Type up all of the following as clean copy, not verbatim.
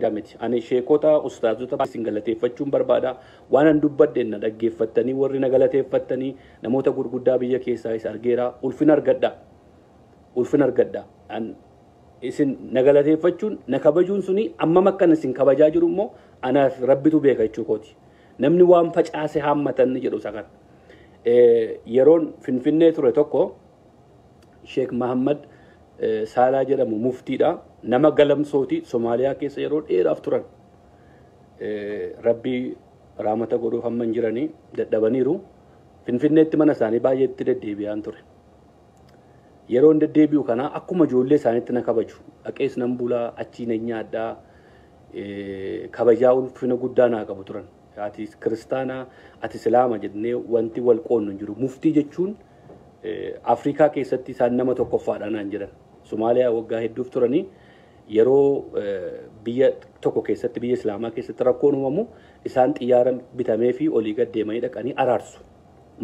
Gamiti ani sheekota ustaazota galateeffachuun barbaada waan an dubbadde na dhaggeeffattanii warri na galateeffattanii namoota gurguddaa biyya keessaa is argeera ulfin argadha an isin na galateeffachuun na kabajuun suni amma makkan isin kabajaa jiru immoo anaaf rabbitu beeka jechuukooti namni waan facaase haammatan jedhu sakan yeroon finfinnee ture tokko Sheikh Muhammad Saalaa jedhamu muftiidha nama galamsooti Somaaliyaa keessa yeroo dheeraaf turan rabbi rahmata godhuuf hamma jiranii dadhabaniiru finfinneetti mana isaanii baay'eetti deddeebi'aan ture yeroo deddeebi'u kana akkuma ijoollee isaaniitti na kabaju aqees nan bulaa achi na nyaadhaa kabajaa ulfina guddaa naa qabu turan ati kiristaana ati islaama jedhanii wanti wal qoonnu jiru muftii jechuun Afrikaa keessatti isaan nama tokkoffaadhaan aan jedhan Somaaliyaa waggaa hedduuf turanii yeroo biyya tokko keessatti biyya islaamaa keessatti rakkoon uumamu isaan xiyyaaran bitamee fi olii gad deemanii dhaqanii araarsu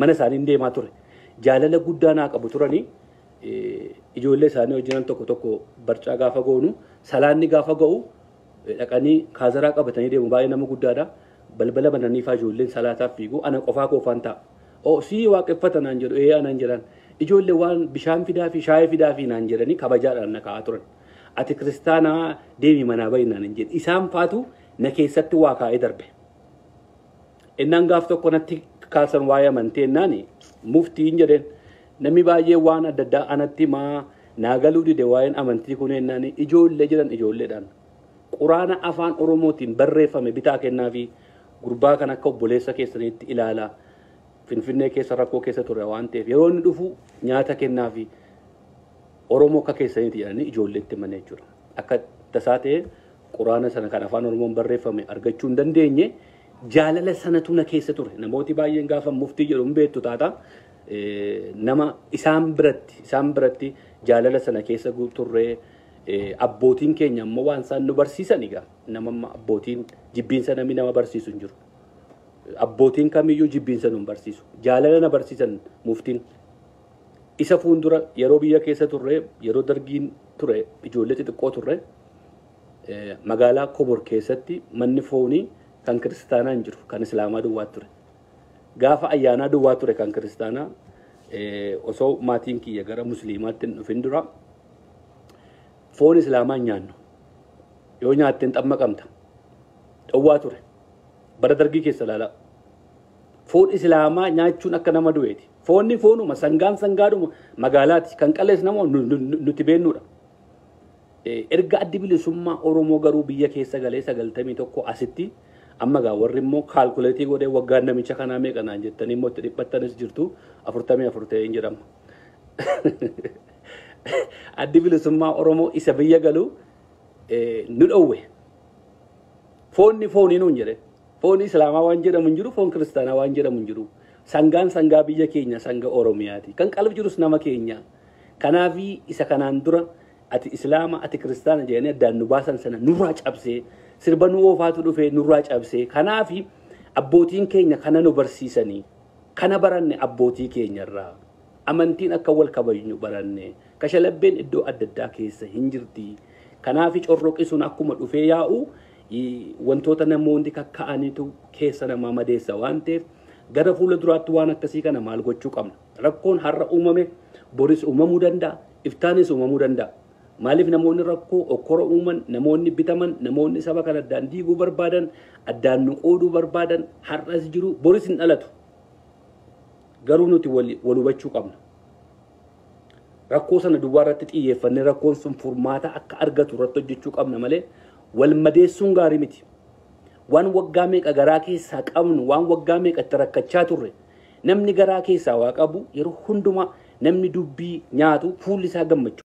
mana isaanii deemaa ture jaalala guddaa naa qabu turanii ijoollee isaanii wajjin tokko barcaa gaafa goonu salaanni gaafa ga'u dhaqanii kaazaraa qabatanii deemu baay'ee nama guddaadha balbala bananii faa ijoolleen salaataaf fiigu ana qofaa koofaan ta'a si waaqeffatan aan jedhu anaan jedhan ijoollee waan bishaan fidaa fi shaayii fidaa fi naan jedhanii kabajaadhaan na kaa'aa turan ati kiristaanaa deemi manaa baay'inaan hin jedhe isaan faatu na keessatti waa kaa'ee darbe innaan gaaf tokko natti kaasan waa'ee amantee innaan muftiin jedheen namni baay'ee waan adda addaa anatti maa naagaluu dide waa'een amantii kun innaan ijoollee jedhan ijoolleedhaan quraana afaan oromootiin barreeffame bitaa kennaa fi gurbaa kan akka obboleessa keessaniitti ilaalaa finfinnee keessa rakkoo keessa ture waan ta'eef yeroo inni dhufu nyaata kennaa fi Oromoo akka keessaniiti jedhanii ijoolleetti manee jiru akka tasaa ta'e quraana sana kan afaan Oromoon barreeffame argachuu hin dandeenye jaalala sanatu na keessa ture namooti baay'een gaafa muftii jedhuun beektu taata nama isaan biratti jaalala sana keessa turre abbootiin keenya ammoo waan isaan nu barsiisan egaa nama abbootiin jibbiinsa namni nama barsiisu hin jiru abbootiin kamiyyuu jibbiinsa nu barsiisu jaalala na barsiisan muftiin isa fuundura yeroo biyya keessa turre yeroo dargiin ture ijoollee xixiqqoo turre magaalaa Kobor keessatti manni foonii kan kiristaanaa hin jiru kan islaamaa duwwaa ture gaafa ayyaanaa duwwaa ture kan kiristaanaa osoo maatiin kiyya gara musliimaatti dhufin dura foon islaamaa nyaannu yoo nyaatteen xammaqamta dhowwaa ture bara dargii keessa laala foon islaamaa nyaachuun akka nama du'eeti foonni foonuma sangaadhuma magaalaati kan qalees nama nuti beennuudha erga addi bilisummaa Oromoo garuu biyya keessa galee 91 asitti amma gaa warri immoo kaalkuleetii godhee waggaan namicha kanaa meeqa naan jettanii immoo itti dhiphattanis jirtu 44 ta'een jedhama addi bilisummaa Oromoo isa biyya galuu nu dhowwe foonni nuun jedhe foon islaamaa waan jedhamu jiru foon kiristaanaa waan jedhamu jiru sangaa biyya keenya sanga Oromiyaati kan qalb jirus nama keenya kanaafi isa kanaan dura ati islaama ati kiristaana jedhanii addaan nu baasan sana nurraa cabsee sirba nu oofaatu dhufee nurraa cabsee kanaafi abbootiin keenya kana nu barsiisanii kana baranne abbootii keenyarraa amantiin akka wal kabajnu baranne kashalabbeen iddoo adda addaa keessa hin jirti kanaafi corroqisuun akkuma dhufee yaa'u wantoota namoonni kakka'anitu keessa nama madeessa waan ta'eef gara fuula duraatti waan akkasii kana maal gochuu qabna rakkoon har'a uumame boris uumamuu danda'a iftaanis uumamuu danda'a maaliif namoonni rakkoo okkora uuman namoonni bitaman namoonni saba kan addaan diiguu barbaadan addaan nu qooduu barbaadan har'as jiru boris hin dhalatu garuu nuti wal hubachuu qabna rakkoo sana duwwaa irratti xiyyeeffannee rakkoon sun furmaata akka argatu irratti hojjechuu qabna malee wal madeessuun gaarii miti waan waggaa meeqa garaa keessaa qabnu waan waggaa meeqa itti rakkachaa turre namni garaa keessaa waa qabu yeroo hundumaa namni dubbii nyaatu fuulli isaa gammachuu